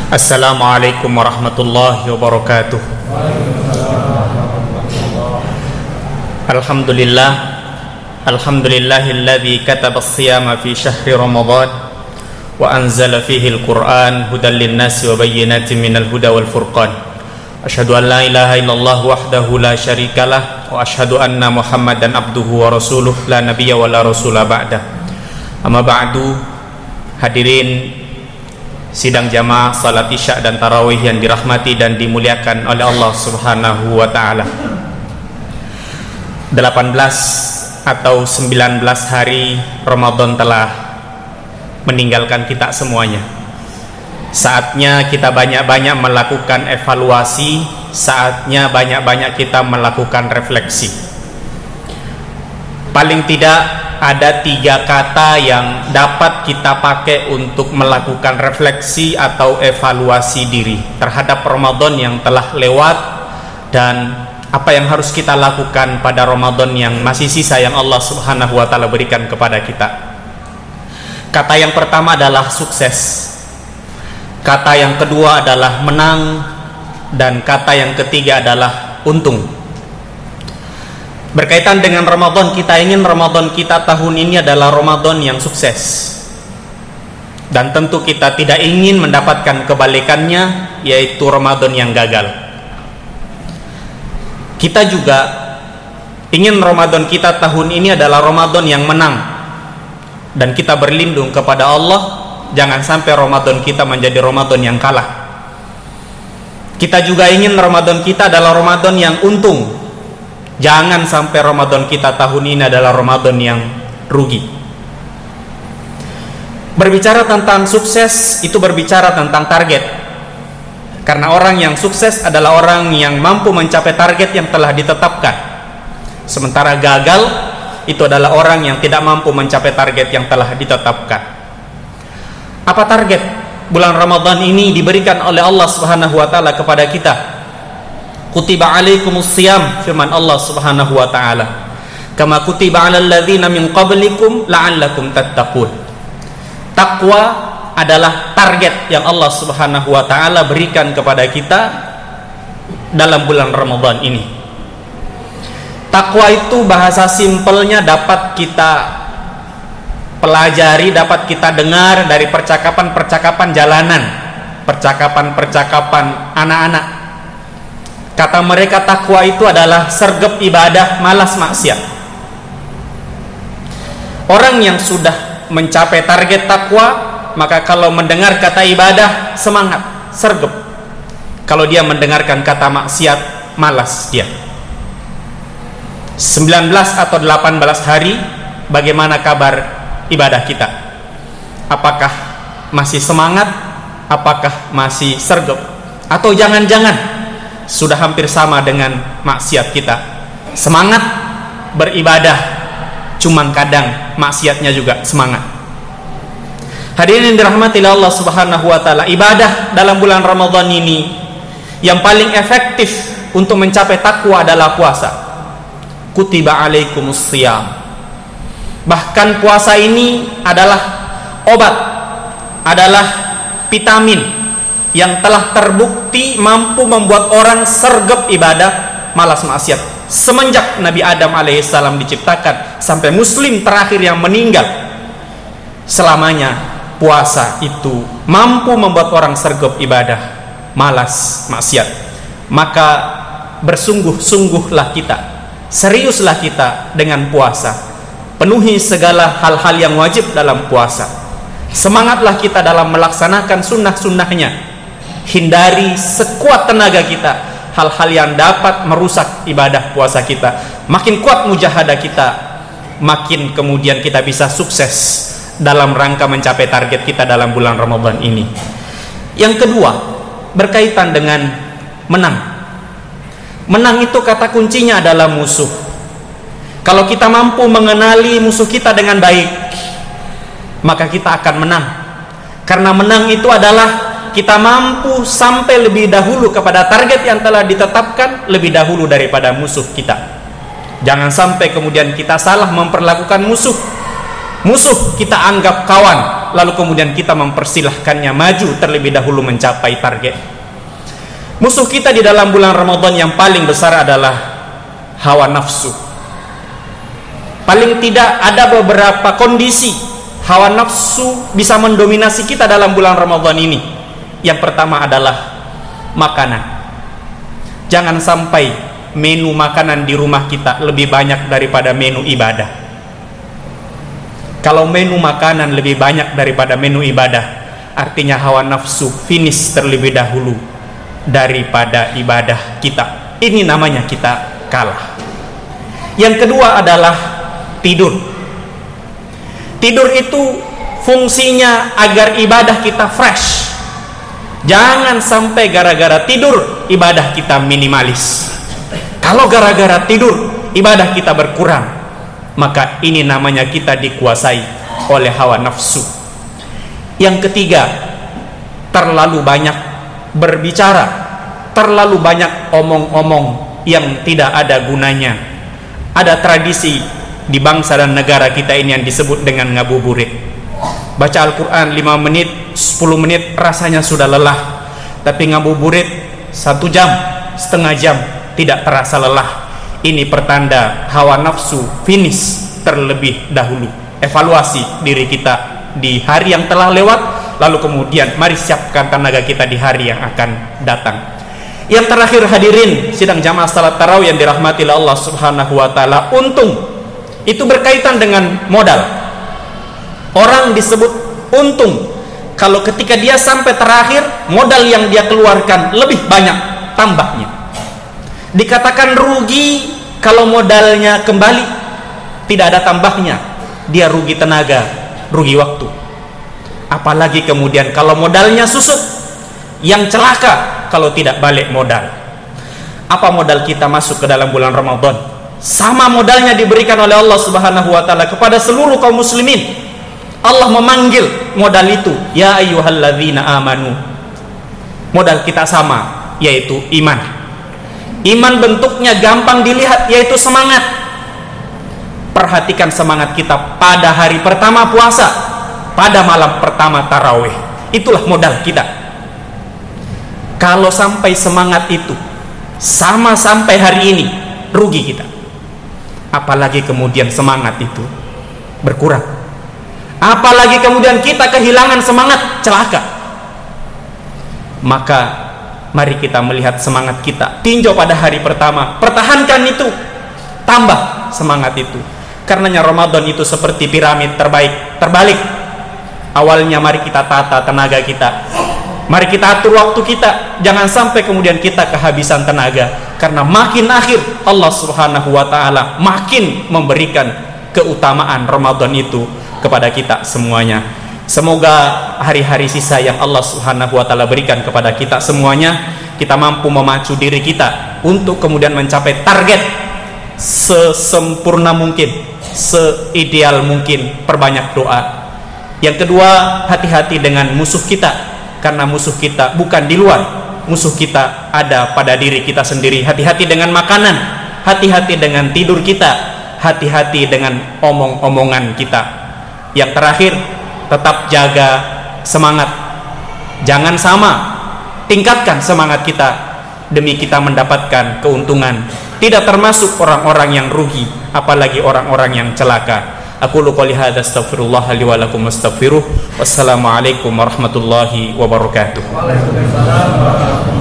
Assalamualaikum warahmatullahi wabarakatuh. Alhamdulillah, alhamdulillahilladzi kataba as-siyama fi syahri Ramadan wa anzala fihi al-Qur'an hudan lin-nasi wa bayyinatin minal huda wal furqan. Asyhadu an la ilaha illallah wahdahu la syarikalah wa asyhadu anna Muhammadan abduhu wa rasuluh la nabiyya wa la rasula ba'dah. Amma ba'du, hadirin sidang jamaah salat isya dan tarawih yang dirahmati dan dimuliakan oleh Allah Subhanahu wa taala. 18 atau 19 hari Ramadan telah meninggalkan kita semuanya. Saatnya kita banyak-banyak melakukan evaluasi, saatnya banyak-banyak kita melakukan refleksi. Paling tidak ada 3 kata yang dapat kita pakai untuk melakukan refleksi atau evaluasi diri terhadap Ramadan yang telah lewat dan apa yang harus kita lakukan pada Ramadan yang masih sisa yang Allah Subhanahu wa taala berikan kepada kita. Kata yang pertama adalah sukses. Kata yang kedua adalah menang, dan kata yang ketiga adalah untung. Berkaitan dengan Ramadan, kita ingin Ramadan kita tahun ini adalah Ramadan yang sukses. Dan tentu kita tidak ingin mendapatkan kebalikannya, yaitu Ramadan yang gagal. Kita juga ingin Ramadan kita tahun ini adalah Ramadan yang menang. Dan kita berlindung kepada Allah, jangan sampai Ramadan kita menjadi Ramadan yang kalah. Kita juga ingin Ramadan kita adalah Ramadan yang untung. Jangan sampai Ramadan kita tahun ini adalah Ramadan yang rugi. Berbicara tentang sukses itu berbicara tentang target. Karena orang yang sukses adalah orang yang mampu mencapai target yang telah ditetapkan. Sementara gagal itu adalah orang yang tidak mampu mencapai target yang telah ditetapkan. Apa target bulan Ramadan ini diberikan oleh Allah Subhanahu wa taala kepada kita? Kutiba alaikumus siyam, firman Allah Subhanahu wa taala, kama kutiba alal ladzina min qablikum la'allakum tattaqun. Takwa adalah target yang Allah Subhanahu wa taala berikan kepada kita dalam bulan Ramadan ini. Takwa itu bahasa simpelnya dapat kita pelajari, dapat kita dengar dari percakapan-percakapan jalanan, percakapan-percakapan anak-anak. Kata mereka takwa itu adalah sergap ibadah, malas maksiat. Orang yang sudah mencapai target takwa, maka kalau mendengar kata ibadah semangat, sergap. Kalau dia mendengarkan kata maksiat, malas dia. 19 atau 18 hari, bagaimana kabar ibadah kita? Apakah masih semangat? Apakah masih sergap? Atau jangan-jangan sudah hampir sama dengan maksiat kita? Semangat beribadah, cuman kadang maksiatnya juga semangat. Hadirin yang dirahmati Allah Subhanahu wa taala, ibadah dalam bulan Ramadan ini yang paling efektif untuk mencapai takwa adalah puasa. Kutiba alaikumus siyam. Bahkan puasa ini adalah obat, adalah vitamin yang telah terbukti mampu membuat orang sergap ibadah, malas maksiat. Semenjak Nabi Adam alaihissalam diciptakan sampai muslim terakhir yang meninggal, selamanya puasa itu mampu membuat orang sergap ibadah, malas maksiat. Maka bersungguh-sungguhlah kita, seriuslah kita dengan puasa. Penuhi segala hal-hal yang wajib dalam puasa. Semangatlah kita dalam melaksanakan sunnah-sunnahnya. Hindari sekuat tenaga kita hal-hal yang dapat merusak ibadah puasa kita. Makin kuat mujahadah kita, makin kemudian kita bisa sukses dalam rangka mencapai target kita dalam bulan Ramadan ini. Yang kedua, berkaitan dengan menang. Menang itu kata kuncinya adalah musuh. Kalau kita mampu mengenali musuh kita dengan baik, maka kita akan menang. Karena menang itu adalah kita mampu sampai lebih dahulu kepada target yang telah ditetapkan lebih dahulu daripada musuh kita. Jangan sampai kemudian kita salah memperlakukan musuh. Musuh kita anggap kawan, lalu kemudian kita mempersilahkannya maju terlebih dahulu mencapai target. Musuh kita di dalam bulan Ramadan yang paling besar adalah hawa nafsu. Paling tidak ada beberapa kondisi hawa nafsu bisa mendominasi kita dalam bulan Ramadan ini. Yang pertama adalah makanan. Jangan sampai menu makanan di rumah kita lebih banyak daripada menu ibadah. Kalau menu makanan lebih banyak daripada menu ibadah, artinya hawa nafsu finish terlebih dahulu daripada ibadah kita. Ini namanya kita kalah. Yang kedua adalah tidur. Tidur itu fungsinya agar ibadah kita fresh. Jangan sampai gara-gara tidur ibadah kita minimalis. Kalau gara-gara tidur ibadah kita berkurang, maka ini namanya kita dikuasai oleh hawa nafsu. Yang ketiga, terlalu banyak berbicara, terlalu banyak omong-omong yang tidak ada gunanya. Ada tradisi di bangsa dan negara kita ini yang disebut dengan ngabuburit. Baca Al-Quran 5 menit, 10 menit rasanya sudah lelah, tapi ngabuburit 1 jam, setengah jam tidak terasa lelah. Ini pertanda hawa nafsu finish terlebih dahulu. Evaluasi diri kita di hari yang telah lewat, lalu kemudian mari siapkan tenaga kita di hari yang akan datang. Yang terakhir hadirin sidang jamaah salat tarawih yang dirahmati Allah Subhanahu wa taala, untung itu berkaitan dengan modal. Orang disebut untung kalau ketika dia sampai terakhir modal yang dia keluarkan lebih banyak tambahnya. Dikatakan rugi kalau modalnya kembali tidak ada tambahnya, dia rugi tenaga, rugi waktu. Apalagi kemudian kalau modalnya susut, yang celaka kalau tidak balik modal. Apa modal kita masuk ke dalam bulan Ramadan? Sama modalnya diberikan oleh Allah Subhanahu wa taala kepada seluruh kaum muslimin. Allah memanggil modal itu, ya ayyuhalladzina amanu. Modal kita sama, yaitu iman. Iman bentuknya gampang dilihat, yaitu semangat. Perhatikan semangat kita pada hari pertama puasa, pada malam pertama tarawih. Itulah modal kita. Kalau sampai semangat itu sama sampai hari ini, rugi kita. Apalagi kemudian semangat itu berkurang. Apalagi kemudian kita kehilangan semangat, celaka. Maka mari kita melihat semangat kita, tinjau pada hari pertama, pertahankan itu, tambah semangat itu. Karenanya Ramadan itu seperti piramid terbalik. Awalnya mari kita tata tenaga kita, mari kita atur waktu kita, jangan sampai kemudian kita kehabisan tenaga. Karena makin akhir Allah Subhanahu wa taala makin memberikan keutamaan Ramadan itu kepada kita semuanya. Semoga hari-hari sisa yang Allah Subhanahu wa taala berikan kepada kita semuanya, kita mampu memacu diri kita untuk kemudian mencapai target sesempurna mungkin, seideal mungkin. Perbanyak doa. Yang kedua, hati-hati dengan musuh kita, karena musuh kita bukan di luar, musuh kita ada pada diri kita sendiri. Hati-hati dengan makanan, hati-hati dengan tidur kita, hati-hati dengan omong-omongan kita. Yang terakhir, tetap jaga semangat. Jangan sama, tingkatkan semangat kita demi kita mendapatkan keuntungan. Tidak termasuk orang-orang yang rugi, apalagi orang-orang yang celaka. Aqulu qouli hadza astaghfirullah li wa lakum wastaghfiruh. Wassalamualaikum warahmatullahi wabarakatuh. Waalaikumsalam.